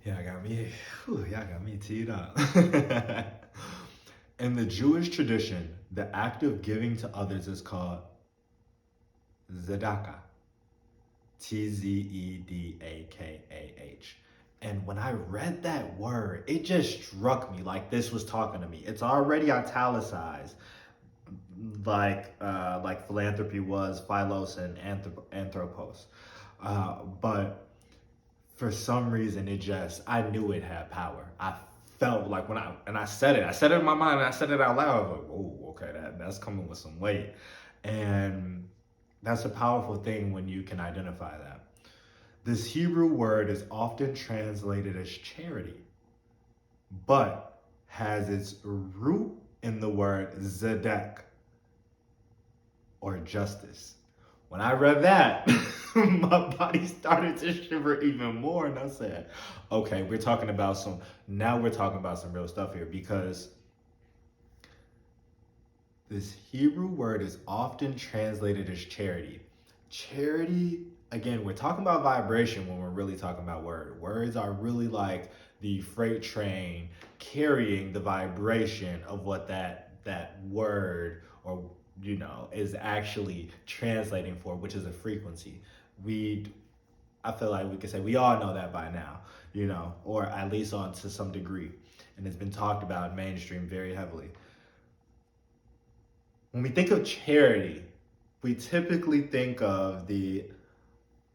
Y'all got me teed up. In the Jewish tradition, the act of giving to others is called tzedakah. 𝗕𝗃𝗍𝗃𝗍. And when I read that word, it just struck me like this was talking to me. It's already italicized, like philanthropy was {𝗨H𝗶𝗃𝗀𝗵 and 𝗕R𝗃𝗃os. But for some reason, I knew it had power. I felt like I said it in my mind, and I said it out loud. I was like, oh, okay, that's coming with some weight. And that's a powerful thing when you can identify that. This Hebrew word is often translated as charity, but has its root in the word tzedek, or justice. When I read that, my body started to shiver even more, and I said, okay, we're talking about some real stuff here, because this Hebrew word is often translated as charity. Charity, again, we're talking about vibration when we're really talking about word. Words are really like the freight train carrying the vibration of what that word or is actually translating for, which is a frequency. I feel like we could say we all know that by now, or at least on to some degree, and it's been talked about in mainstream very heavily. When we think of charity, we typically think of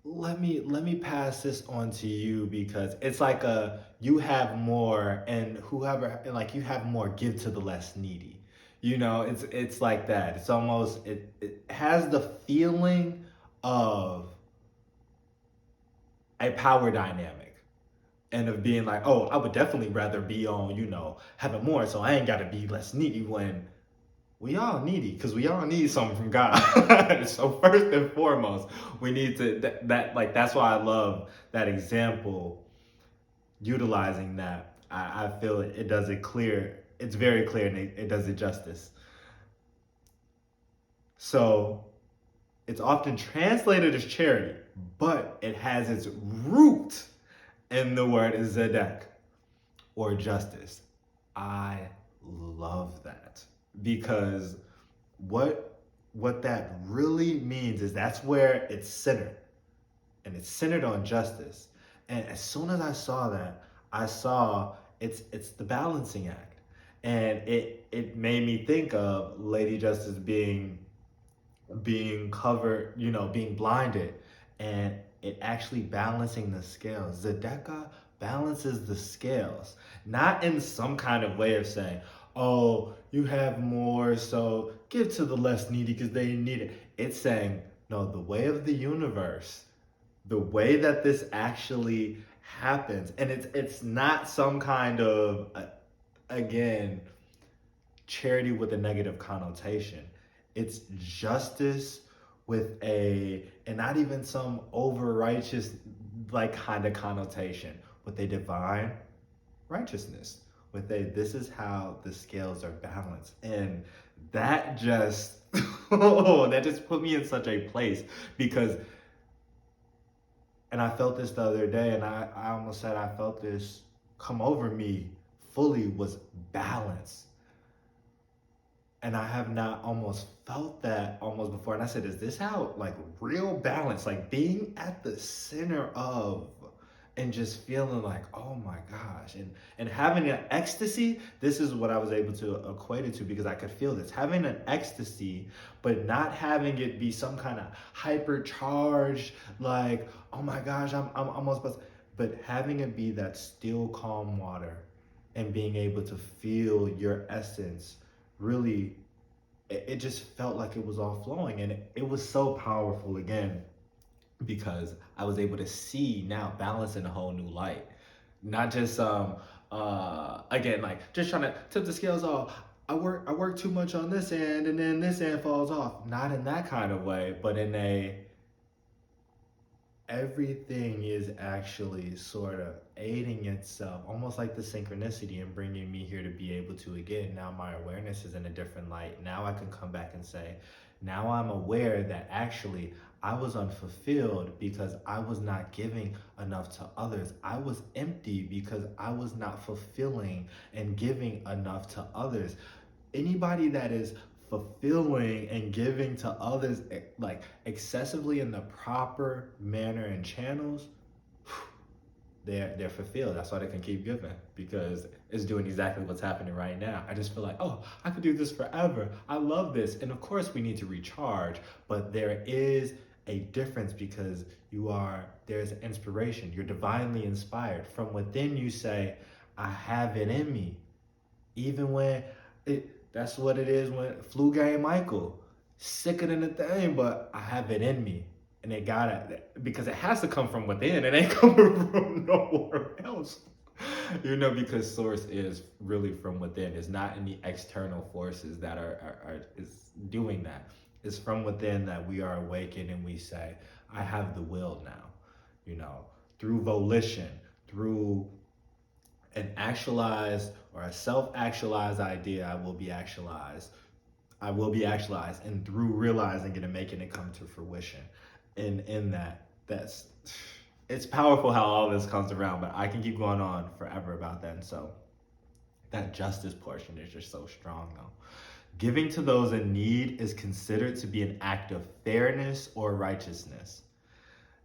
let me pass this on to you because it's like you have more, and you have more, give to the less needy. It's like that. It's almost, it has the feeling of a power dynamic, and of being like, oh, I would definitely rather be on, having more, so I ain't got to be less needy, when we all needy, because we all need something from God. So first and foremost, we need to, that's why I love that example, utilizing that. I feel it does it clear. It's very clear, and it does it justice. So it's often translated as charity, but it has its root in the word tzedek, or justice. I love that, because what that really means is that's where it's centered, and it's centered on justice. And as soon as I saw that, I saw it's the balancing act, and it made me think of Lady Justice being covered, being blinded, and it actually balancing the scales. Tzedakah balances the scales, not in some kind of way of saying, oh, you have more, so give to the less needy because they need it. It's saying, no, the way of the universe, the way that this actually happens, and it's not some kind of, again, charity with a negative connotation. It's justice and not even some over righteous kind of connotation, with a divine righteousness, this is how the scales are balanced. And that just that just put me in such a place, because, and I felt this the other day, and I almost said I felt this come over me fully, was balance. And I have not almost felt that almost before. And I said, is this how, real balance, being at the center of, and just feeling like, oh my gosh, and having an ecstasy. This is what I was able to equate it to, because I could feel this, having an ecstasy, but not having it be some kind of hypercharged, oh my gosh, I'm almost buzzed, but having it be that still calm water, and being able to feel your essence. Really, it just felt like it was all flowing, and it was so powerful, again, because I was able to see now balance in a whole new light. Not just again, just trying to tip the scales off. I work too much on this end, and then this end falls off. Not in that kind of way, but in everything is actually sort of aiding itself, almost like the synchronicity, and bringing me here to be able to, again, now my awareness is in a different light. Now I can come back and say, Now I'm aware that actually I was unfulfilled because I was not giving enough to others. I was empty because I was not fulfilling and giving enough to others. Anybody that is fulfilling and giving to others like excessively in the proper manner and channels, they're fulfilled. That's why they can keep giving, because it's doing exactly what's happening right now. I just feel like, oh, I could do this forever. I love this. And of course we need to recharge, but there is a difference because there's inspiration. You're divinely inspired. From within you say, I have it in me. Even when that's what it is when 𝗕𝗹𝗵𝗨𝗶𝗃𝗵𝗵𝗀, sicker than a thing, but I have it in me. And it gotta, because it has to come from within. It ain't coming from nowhere else. Because source is really from within. It's not any external forces that is doing that. It's from within that we are awakened and we say, I have the will now. Through volition, through an actualized or a self-actualized idea, I will be actualized. And through realizing it and making it come to fruition. And in it's powerful how all this comes around, but I can keep going on forever about that. And so that justice portion is just so strong though. Giving to those in need is considered to be an act of fairness or righteousness.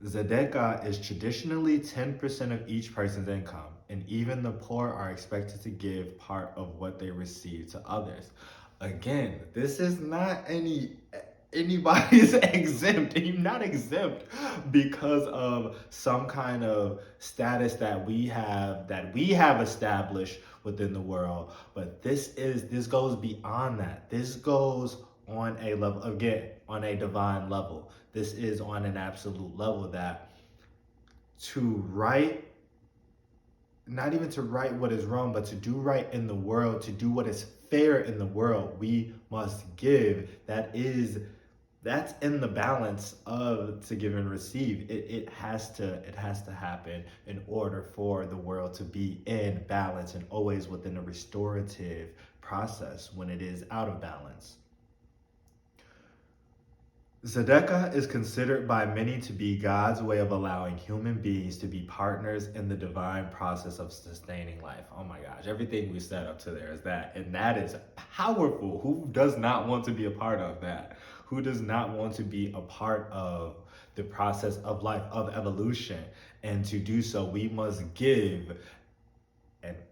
Tzedakah is traditionally 10% of each person's income, and even the poor are expected to give part of what they receive to others. Again, this is not anybody's exempt. You're not exempt because of some kind of status that we have established within the world. But this goes beyond that. This goes on a level, again, on a divine level. This is on an absolute level that not even to right what is wrong, but to do right in the world, to do what is fair in the world, we must give. That's in the balance of to give and receive. It has to happen in order for the world to be in balance and always within a restorative process when it is out of balance. Tzedakah is considered by many to be God's way of allowing human beings to be partners in the divine process of sustaining life. Oh my gosh, everything we set up to there is that, and that is powerful. Who does not want to be a part of that? Who does not want to be a part of the process of life, of evolution? And to do so, we must give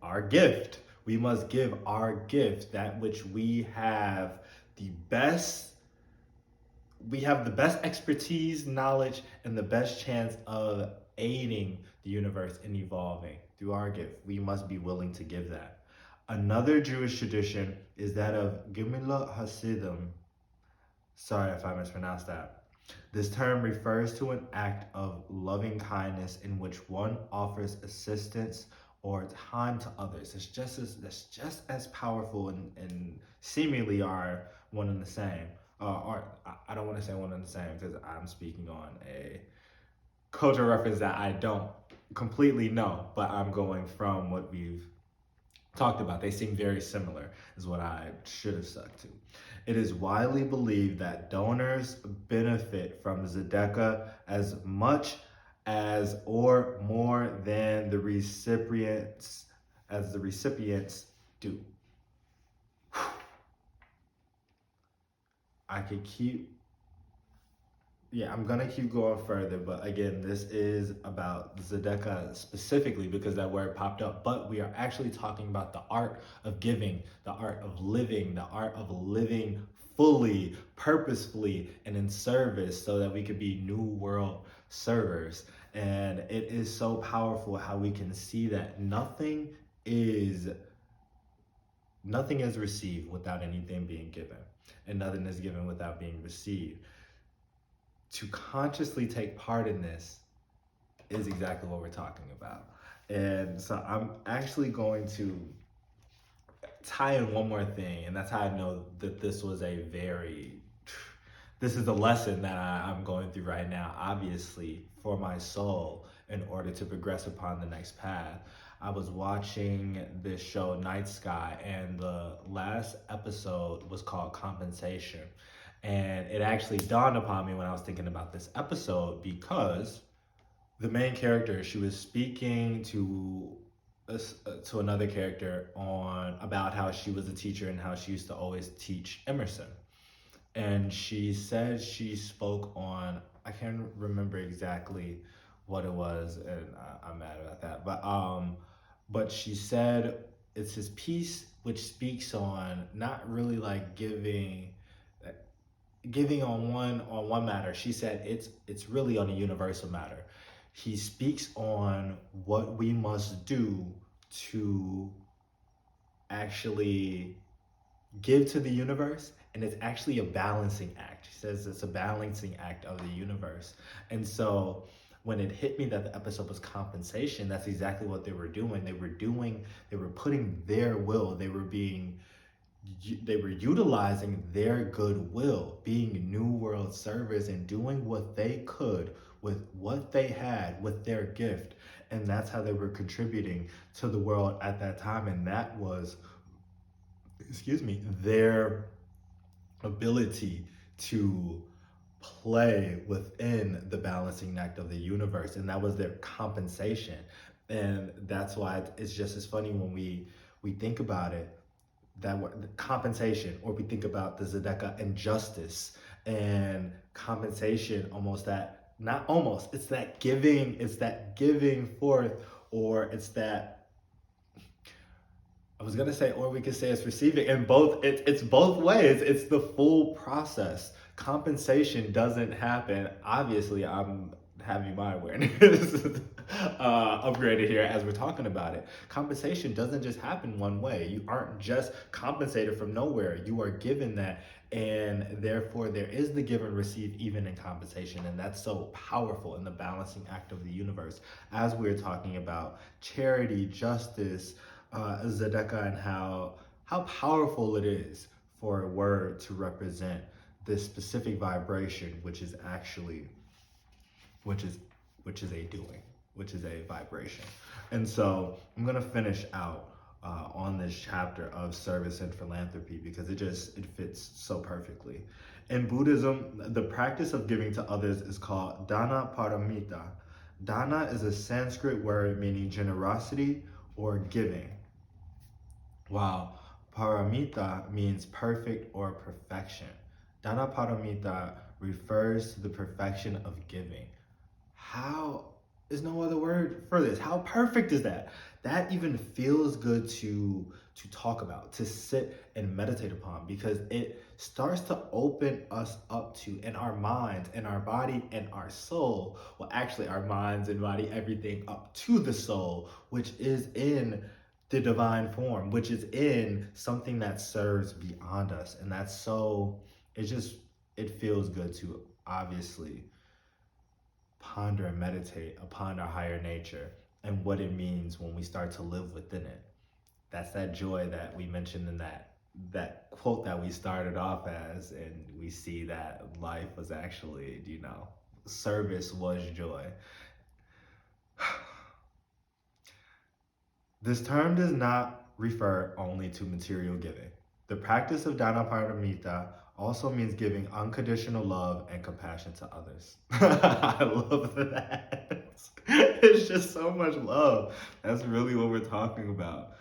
our gift. We must give our gift, that which we have the best expertise, knowledge, and the best chance of aiding the universe in evolving through our gift. We must be willing to give that. Another Jewish tradition is that of 𝗕𝗹𝗵𝗨𝗶𝗃𝗵𝗵𝗀. Sorry if I mispronounced that. This term refers to an act of loving kindness in which one offers assistance or time to others. That's just as powerful and seemingly are one and the same. Or I don't want to say one and the same because I'm speaking on a cultural reference that I don't completely know, but I'm going from what we've talked about. They seem very similar, is what I should have stuck to. It is widely believed that donors benefit from tzedakah as much as or more than the recipients do. I'm gonna keep going further, but again, this is about tzedakah specifically because that word popped up, but we are actually talking about the art of giving, the art of living fully, purposefully, and in service so that we could be new world servers. And it is so powerful how we can see that nothing is received without anything being given, and nothing is given without being received. To consciously take part in this is exactly what we're talking about. And so I'm actually going to tie in one more thing, and that's how I know that this is a lesson that I'm going through right now, obviously, for my soul in order to progress upon the next path. I was watching this show, Night Sky, and the last episode was called Compensation. And it actually dawned upon me when I was thinking about this episode, because the main character, she was speaking to another character on about how she was a teacher and how she used to always teach Emerson. And she said she spoke on, I can't remember exactly what it was, and I'm mad about that. But she said it's his piece which speaks on not really like giving on one matter. She said it's really on a universal matter. He speaks on what we must do to actually give to the universe, and it's actually a balancing act. She says it's a balancing act of the universe. And so when it hit me that the episode was compensation, that's exactly what they were doing. They were putting their will, they were utilizing their goodwill, being New World servers and doing what they could with what they had, with their gift. And that's how they were contributing to the world at that time. And that was, their ability to play within the balancing act of the universe. And that was their compensation. And that's why it's just as funny when we think about it, that compensation, or we think about the tzedakah and justice and compensation, it's that giving forth, or it's that, I was gonna say, or we could say it's receiving, and it's both ways. It's the full process. Compensation doesn't happen. Obviously, I'm having my awareness upgraded here as we're talking about it. Compensation doesn't just happen one way. You aren't just compensated from nowhere. You are given that, and therefore there is the give and receive even in compensation, and that's so powerful in the balancing act of the universe. As we're talking about charity, justice, tzedakah, and how powerful it is for a word to represent this specific vibration, which is a vibration. And so I'm gonna finish out on this chapter of service and philanthropy, because it fits so perfectly. In Buddhism, the practice of giving to others is called dana paramita. Dana is a Sanskrit word meaning generosity or giving, while paramita means perfect or perfection. Dana paramita refers to the perfection of giving. How is no other word for this? How perfect is that? That even feels good to talk about, to sit and meditate upon, because it starts to open us up to, in our minds, in our body, and our soul. Well, actually, our minds and body, everything up to the soul, which is in the divine form, which is in something that serves beyond us. And that's so, it feels good to obviously ponder and meditate upon our higher nature and what it means when we start to live within it. That's that joy that we mentioned in that quote that we started off as, and we see that life was actually, service was joy. This term does not refer only to material giving. The practice of dana paramita also means giving unconditional love and compassion to others. I love that. It's just so much love. That's really what we're talking about.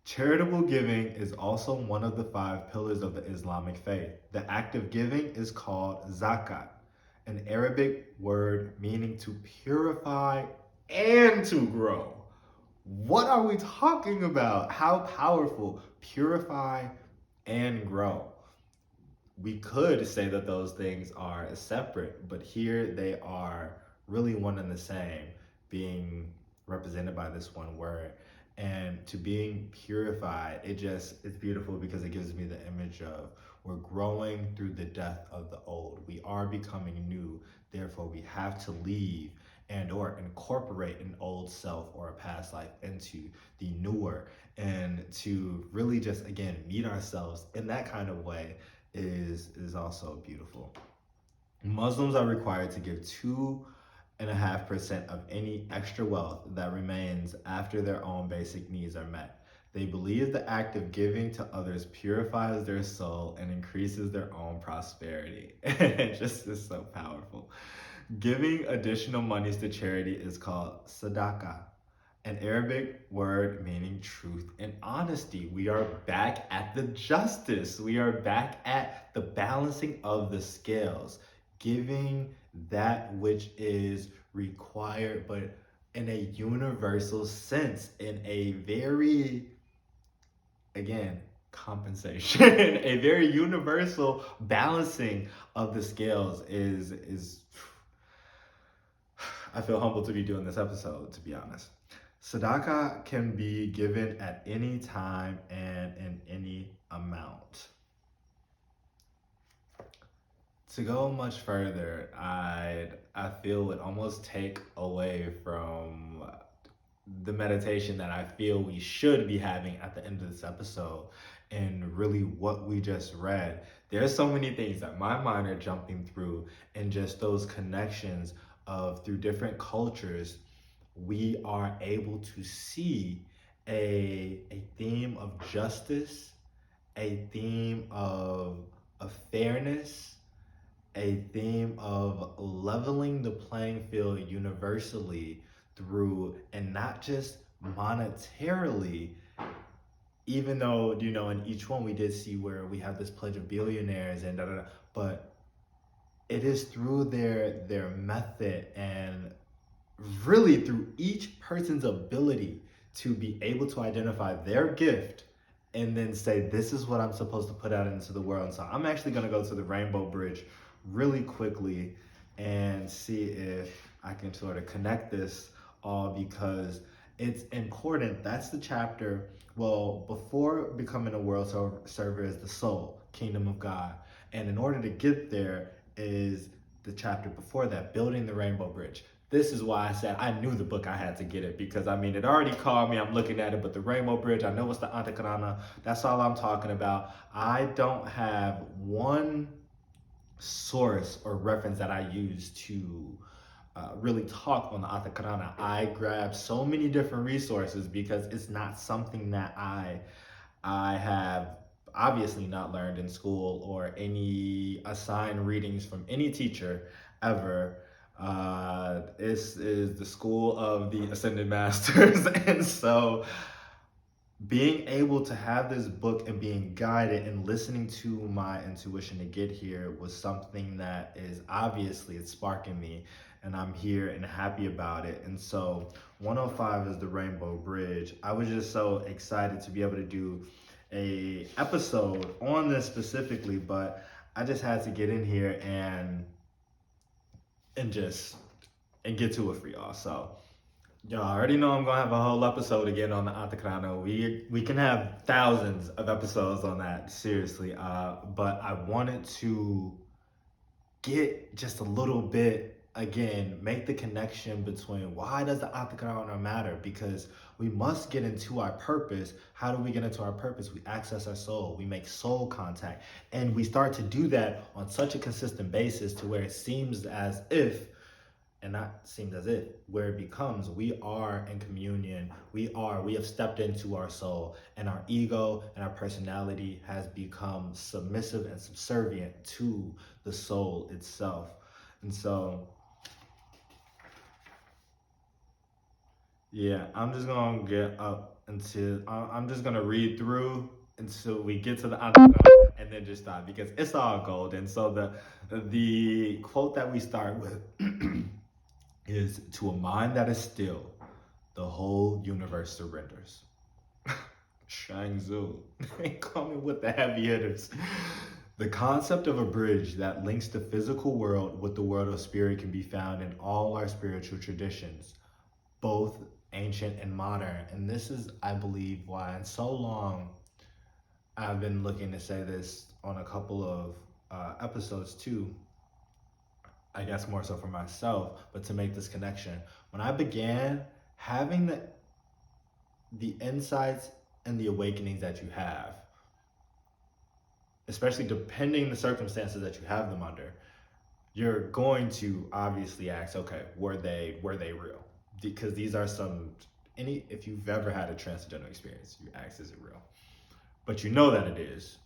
Charitable giving is also one of the 5 pillars of the Islamic faith. The act of giving is called zakat, an Arabic word meaning to purify and to grow. What are we talking about? How powerful. Purify and grow. We could say that those things are separate, but here they are really one and the same, being represented by this one word. And to being purified, it's beautiful, because it gives me the image of, we're growing through the death of the old. We are becoming new. Therefore, we have to leave and or incorporate an old self or a past life into the newer, and to really just, again, meet ourselves in that kind of way is also beautiful. Muslims are required to give 2.5% of any extra wealth that remains after their own basic needs are met. They believe the act of giving to others purifies their soul and increases their own prosperity. It just is so powerful. Giving additional monies to charity is called tzedakah, an Arabic word meaning truth and honesty. We are back at the justice. We are back at the balancing of the scales, giving that which is required, but in a universal sense, in a very, again, compensation, a very universal balancing of the scales is I feel humbled to be doing this episode, to be honest. Tzedakah can be given at any time and in any amount. To go much further, I feel would almost take away from the meditation that I feel we should be having at the end of this episode, and really what we just read. There's so many things that my mind are jumping through, and just those connections of through different cultures, we are able to see a theme of justice, a theme of fairness, a theme of leveling the playing field universally through, and not just monetarily, even though, you know, in each one we did see where we have this pledge of billionaires and da da da, but it is through their method, and really through each person's ability to be able to identify their gift and then say, this is what I'm supposed to put out into the world. And so I'm actually going to go to the Rainbow Bridge really quickly and see if I can sort of connect this all, because it's important. That's the chapter. Well, before becoming a world server is the soul, kingdom of God. And in order to get there is the chapter before that, building the Rainbow Bridge. This is why I said I knew the book, I had to get it, because I mean, it already called me, I'm looking at it, but the Rainbow Bridge, I know it's the Anta, that's all I'm talking about. I don't have one source or reference that I use to really talk on the 𝗕. I grab so many different resources because it's not something that I have obviously not learned in school or any assigned readings from any teacher ever. This is the school of the Ascended Masters. And so being able to have this book and being guided and listening to my intuition to get here was something that is obviously, it's sparking me, and I'm here and happy about it. And so 105 is the Rainbow Bridge. I was just so excited to be able to do a episode on this specifically, but I just had to get in here and get to it for y'all. So y'all already know I'm gonna have a whole episode again on the 𝗕. We can have thousands of episodes on that, seriously. But I wanted to get just a little bit, again, make the connection between why does the 𝗕 matter? Because we must get into our purpose. How do we get into our purpose? We access our soul, we make soul contact, and we start to do that on such a consistent basis to where it seems as if, and not seems as if, where it becomes, we are in communion, we have stepped into our soul, and our ego and our personality has become submissive and subservient to the soul itself. And so, yeah, I'm just gonna get up until, I'm just gonna read through until we get to the and then just stop, because it's all gold. And so the quote that we start with is, to a mind that is still, the whole universe surrenders. Shang-Tzu, coming with the heavy hitters. The concept of a bridge that links the physical world with the world of spirit can be found in all our spiritual traditions, both ancient and modern. And this is, I believe, why in so long I've been looking to say this on a couple of episodes too, I guess more so for myself, but to make this connection. When I began having the insights and the awakenings that you have, especially depending the circumstances that you have them under, you're going to obviously ask, okay, were they real? Because these are some if you've ever had a transcendental experience, you ask, is it real? But you know that it is,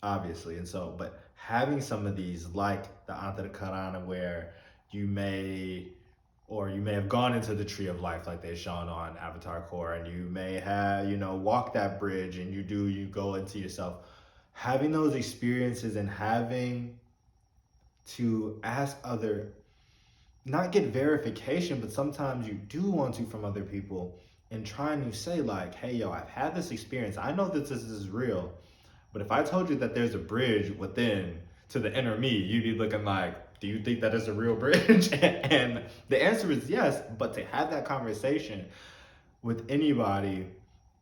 obviously. And so, but having some of these, like the 𝗕𝗏𝗃𝗃, where you may have gone into the tree of life like they've shown on Avatar Core, and you may have, walked that bridge, and you go into yourself. Having those experiences and having to ask not get verification, but sometimes you do want to from other people, and trying to say like, hey, yo, I've had this experience. I know that this is real, but if I told you that there's a bridge within to the inner me, you'd be looking like, do you think that is a real bridge? And the answer is yes, but to have that conversation with anybody,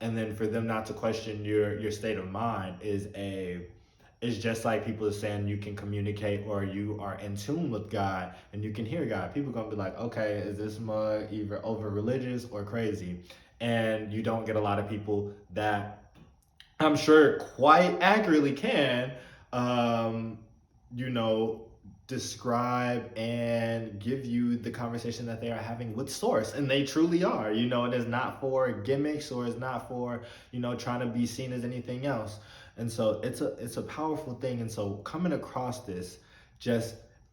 and then for them not to question your state of mind is just like people are saying you can communicate or you are in tune with God and you can hear God. People are gonna be like, okay, is this mug either over religious or crazy? And you don't get a lot of people that I'm sure quite accurately can, describe and give you the conversation that they are having with source, and they truly are. It is not for gimmicks, or it's not for trying to be seen as anything else. And so it's a powerful thing. And so coming across this,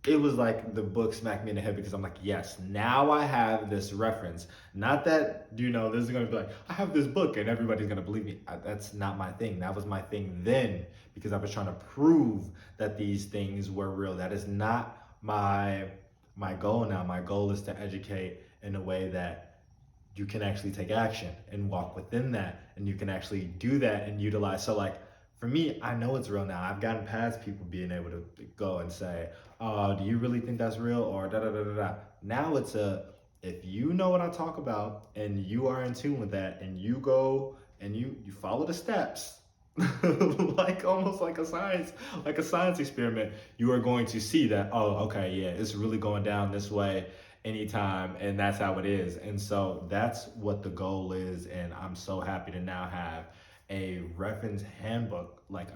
it was like the book smacked me in the head, because I'm like, yes, now I have this reference. Not that, this is going to be like, I have this book and everybody's going to believe me. That's not my thing. That was my thing then, because I was trying to prove that these things were real. That is not my goal now. My goal is to educate in a way that you can actually take action and walk within that, and you can actually do that and utilize. So like, for me, I know it's real now. I've gotten past people being able to go and say, oh, do you really think that's real? Or da da da da da. Now it's if you know what I talk about and you are in tune with that, and you go and you follow the steps, like almost like a science experiment, you are going to see that, oh, okay, yeah, it's really going down this way anytime, and that's how it is. And so that's what the goal is. And I'm so happy to now have a reference handbook, like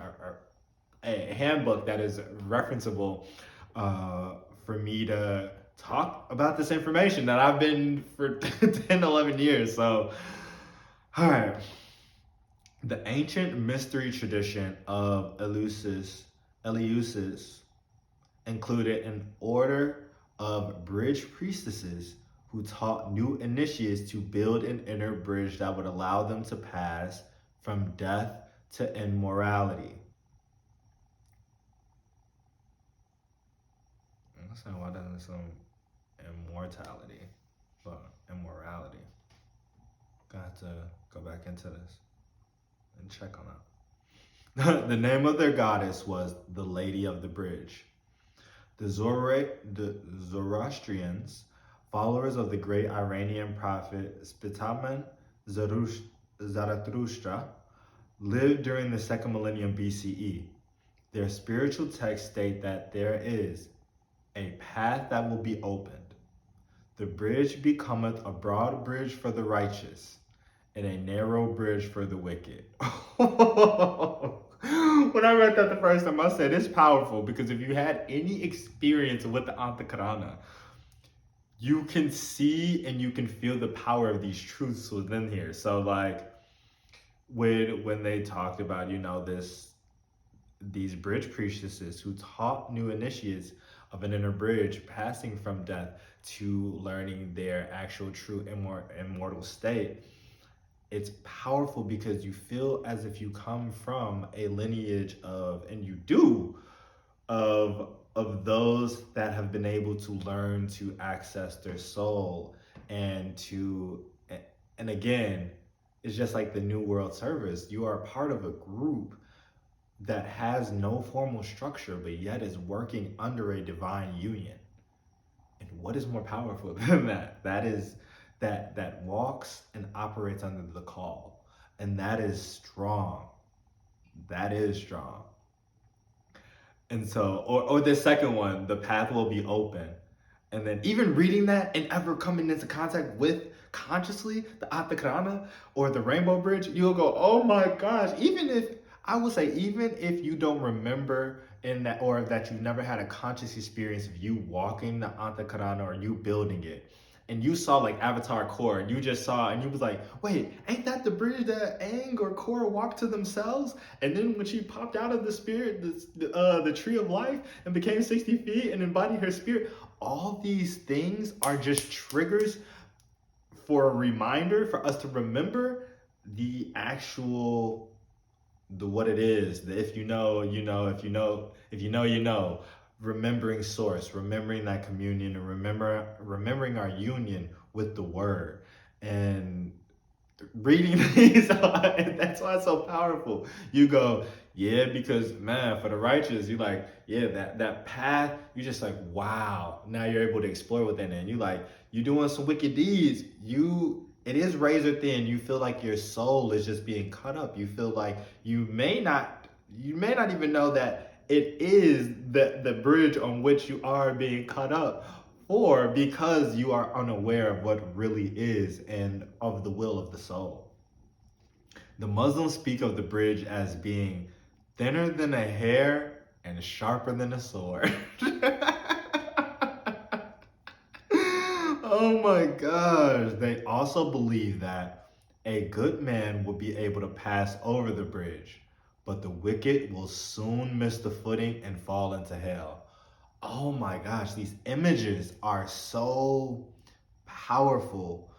a handbook that is referenceable for me to talk about this information that I've been for 10, 11 years. So, all right. The ancient mystery tradition of Eleusis included an order of bridge priestesses who taught new initiates to build an inner bridge that would allow them to pass from death to immorality. I'm saying, why doesn't it say immortality, but immorality? Got to go back into this and check on that. The name of their goddess was the Lady of the Bridge. The Zoroastrians, followers of the great Iranian prophet 𝗲𝗏𝗃 Zarathustra, lived during the 2nd millennium BCE. Their spiritual texts state that there is a path that will be opened. The bridge becometh a broad bridge for the righteous, and a narrow bridge for the wicked. When I read that the first time, I said it's powerful, because if you had any experience with the 𝗕𝗏𝗃𝗃, you can see and you can feel the power of these truths within here. So like when they talked about, these bridge priestesses who taught new initiates of an inner bridge, passing from death to learning their actual true immortal state, it's powerful, because you feel as if you come from a lineage of those that have been able to learn to access their soul, and again, it's just like the New World Service. You are part of a group that has no formal structure, but yet is working under a divine union. And what is more powerful than that? That walks and operates under the call. And that is strong. That is strong. And so, or the second one, the path will be open. And then even reading that and ever coming into contact with consciously the 𝗕𝗏𝗃𝗃 or the Rainbow Bridge, you'll go, oh my gosh. Even if you don't remember in that, or that you've never had a conscious experience of you walking the 𝗕𝗏𝗃𝗃 or you building it, and you saw like Avatar Korra, and you just saw, and you was like, wait, ain't that the bridge that Aang or Korra walked to themselves? And then when she popped out of the spirit, the tree of life, and became 60 feet and embodied her spirit, all these things are just triggers for a reminder for us to remember the actual, the what it is, the if you know, you know, if you know, you know, remembering source, remembering that communion, and remembering our union with the word. And reading these, that's why it's so powerful. You go, yeah, because man, for the righteous, you like, yeah, that path, you just like, wow, now you're able to explore within it. And you like, you doing some wicked deeds, it is razor thin. You feel like your soul is just being cut up. You feel like you may not even know that it is the bridge on which you are being cut up, or because you are unaware of what really is and of the will of the soul. The Muslims speak of the bridge as being thinner than a hair and sharper than a sword. Oh my gosh. They also believe that a good man will be able to pass over the bridge, but the wicked will soon miss the footing and fall into hell. Oh my gosh, these images are so powerful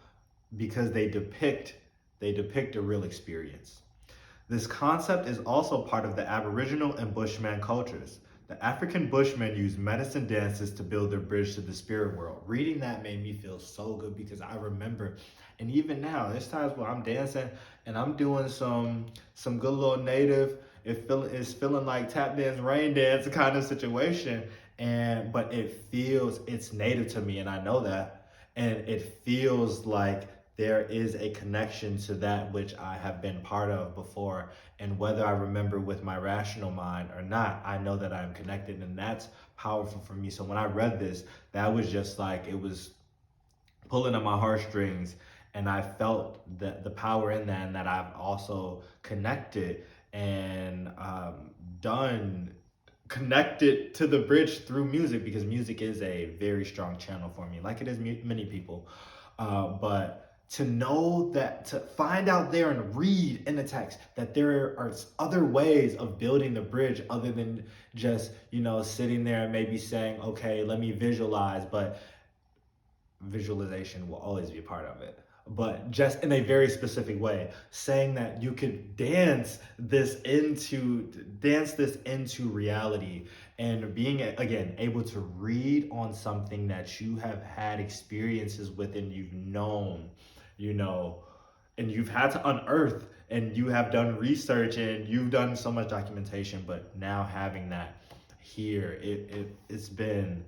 because they depict a real experience. This concept is also part of the Aboriginal and Bushman cultures. The African Bushmen use medicine dances to build their bridge to the spirit world. Reading that made me feel so good because I remember, and even now, there's times where I'm dancing and I'm doing some good little native. It's feeling like tap dance, rain dance kind of situation, but it's native to me, and I know that, and it feels like there is a connection to that which I have been part of before. And whether I remember with my rational mind or not, I know that I'm connected, and that's powerful for me. So when I read this, that was just like, it was pulling at my heartstrings, and I felt the power in that, and that I've also connected and connected to the bridge through music, because music is a very strong channel for me, like it is many people. But to know that, to find out there and read in the text that there are other ways of building the bridge other than just, sitting there and maybe saying, okay, let me visualize, but visualization will always be a part of it. But just in a very specific way, saying that you could dance this into reality, and being, again, able to read on something that you have had experiences with, and you've known, and you've had to unearth, and you have done research, and you've done so much documentation, but now having that here, it's been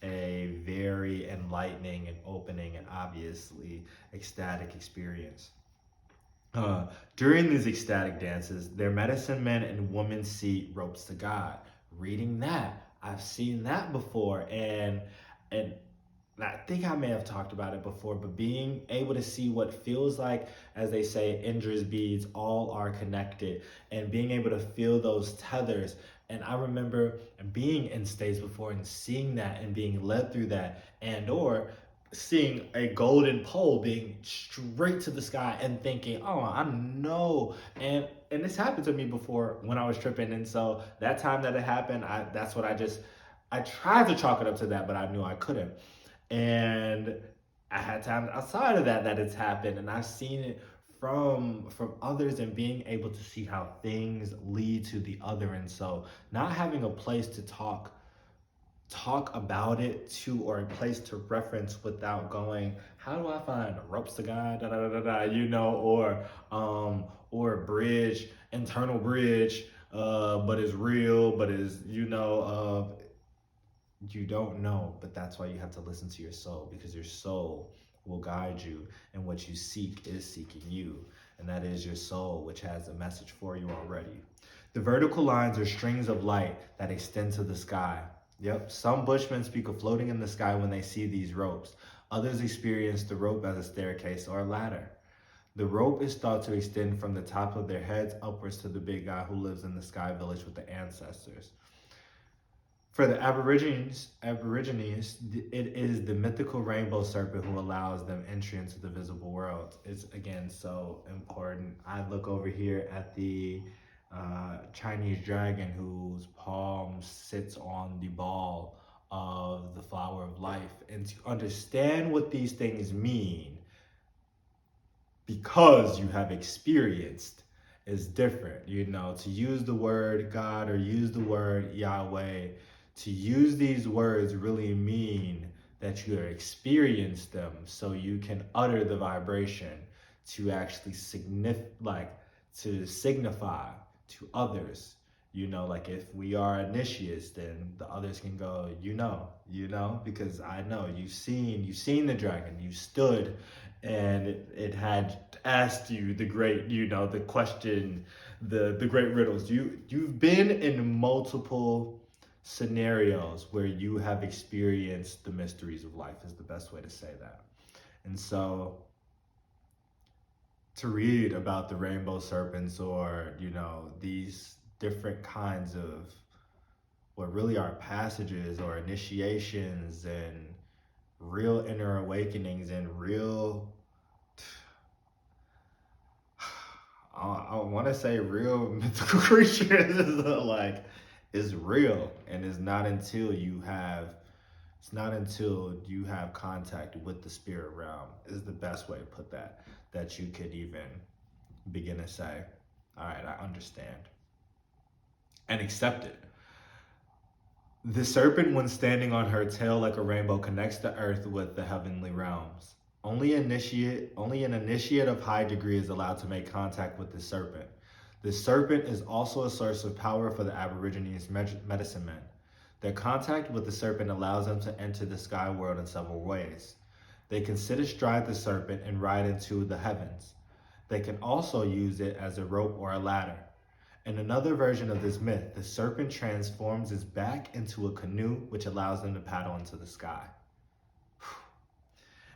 a very enlightening and opening and obviously ecstatic experience. During these ecstatic dances, their medicine men and women see ropes to God. Reading that, I've seen that before, and I think I may have talked about it before, but being able to see what feels like, as they say, Indra's beads all are connected, and being able to feel those tethers. And I remember being in states before and seeing that and being led through that, or seeing a golden pole being straight to the sky and thinking, oh, I know. And this happened to me before when I was tripping. And so that time that it happened, I tried to chalk it up to that, but I knew I couldn't. And I had times outside of that it's happened, and I've seen it from others, and being able to see how things lead to the other. And so not having a place to talk about it to, or a place to reference without going, how do I find ropes to God, or a bridge, internal bridge, but is real, but is, you don't know. But that's why you have to listen to your soul, because your soul will guide you, and what you seek is seeking you, and that is your soul, which has a message for you already. The vertical lines are strings of light that extend to the sky. Yep, some Bushmen speak of floating in the sky when they see these ropes. Others experience the rope as a staircase or a ladder. The rope is thought to extend from the top of their heads upwards to the big guy who lives in the sky village with the ancestors. For the Aborigines, it is the mythical rainbow serpent who allows them entry into the visible world. It's, again, so important. I look over here at the Chinese dragon whose palm sits on the ball of the flower of life. And to understand what these things mean, because you have experienced, is different. You know, to use the word God or use the word Yahweh, to use these words really mean that you have experienced them so you can utter the vibration to actually signify to others. You know, like if we are initiates, then the others can go, you know, because I know you've seen the dragon, you stood and it had asked you the great, the question, the great riddles. You've been in multiple scenarios where you have experienced the mysteries of life, is the best way to say that. And so to read about the rainbow serpents, or these different kinds of what really are passages or initiations and real inner awakenings and real, I want to say real mythical creatures is real, and it's not until you have contact with the spirit realm, is the best way to put that you could even begin to say, all right, I understand and accept it. The serpent, when standing on her tail like a rainbow, connects the earth with the heavenly realms. Only an initiate of high degree is allowed to make contact with the serpent. The serpent is also a source of power for the Aborigines medicine men. Their contact with the serpent allows them to enter the sky world in several ways. They can sit astride the serpent and ride into the heavens. They can also use it as a rope or a ladder. In another version of this myth, the serpent transforms its back into a canoe, which allows them to paddle into the sky.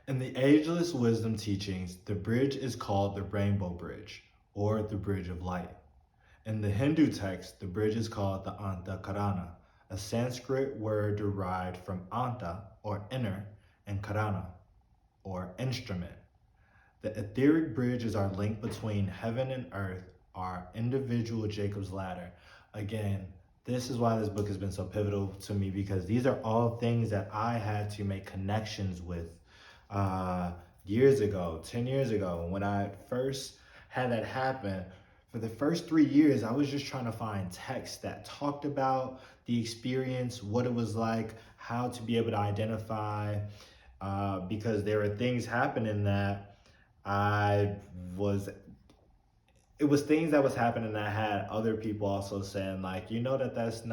In the ageless wisdom teachings, the bridge is called the Rainbow Bridge, or the Bridge of Light. In the Hindu text, the bridge is called the 𝗕𝗏, a Sanskrit word derived from anta, or inner, and karana, or instrument. The etheric bridges are linked between heaven and earth, our individual Jacob's ladder. Again, this is why this book has been so pivotal to me, because these are all things that I had to make connections with years ago, 10 years ago, when I first had that happen. For the first 3 years, I was just trying to find texts that talked about the experience, what it was like, how to be able to identify, because there were things happening that it was things that was happening that had other people also saying like, that's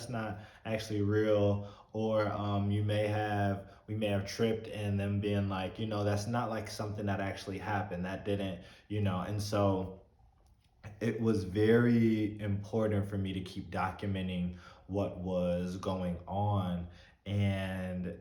not actually real, or we may have tripped, and them being like, that's not like something that actually happened, that didn't, and so it was very important for me to keep documenting what was going on, and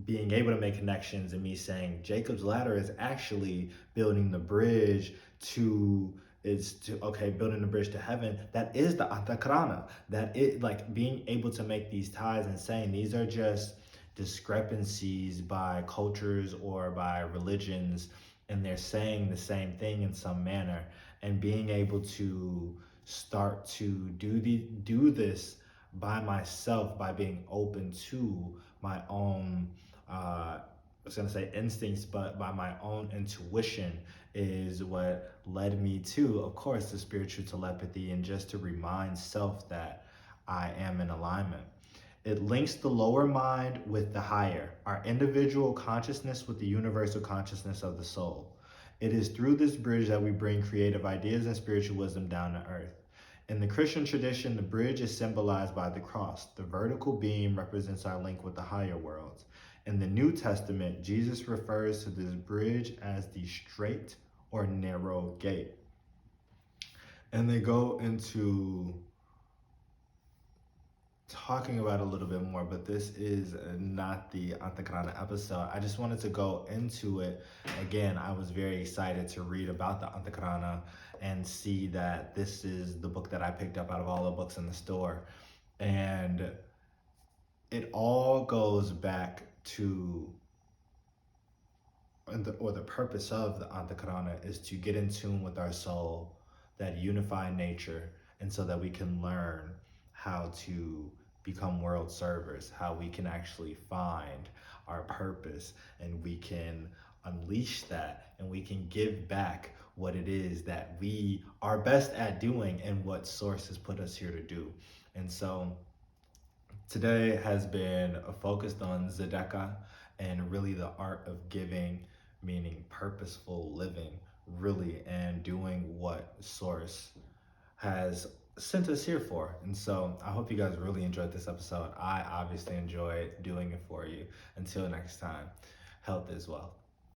being able to make connections, and me saying Jacob's ladder is actually building the bridge building the bridge to heaven. That is the 𝗕𝗏. That it, like, being able to make these ties and saying these are just discrepancies by cultures or by religions, and they're saying the same thing in some manner, and being able to start to do this by myself, by being open to my own I was gonna say instincts, but by my own intuition, is what led me to, of course, the spiritual telepathy, and just to remind self that I am in alignment. It links the lower mind with the higher, our individual consciousness with the universal consciousness of the soul. It is through this bridge that we bring creative ideas and spiritual wisdom down to earth. In the Christian tradition, the bridge is symbolized by the cross. The vertical beam represents our link with the higher worlds. In the New Testament, Jesus refers to this bridge as the straight or narrow gate. And they go into talking about it a little bit more, but this is not the 𝗕𝗏 episode. I just wanted to go into it. Again, I was very excited to read about the 𝗕𝗏 and see that this is the book that I picked up out of all the books in the store. And it all goes back to, or the purpose of the Antakarana is to get in tune with our soul, that unified nature, and so that we can learn how to become world servers, how we can actually find our purpose, and we can unleash that, and we can give back what it is that we are best at doing and what Source has put us here to do. And so today has been focused on tzedakah and really the art of giving, meaning purposeful living, really, and doing what Source has sent us here for. And so I hope you guys really enjoyed this episode. I obviously enjoyed doing it for you. Until next time, health is wealth.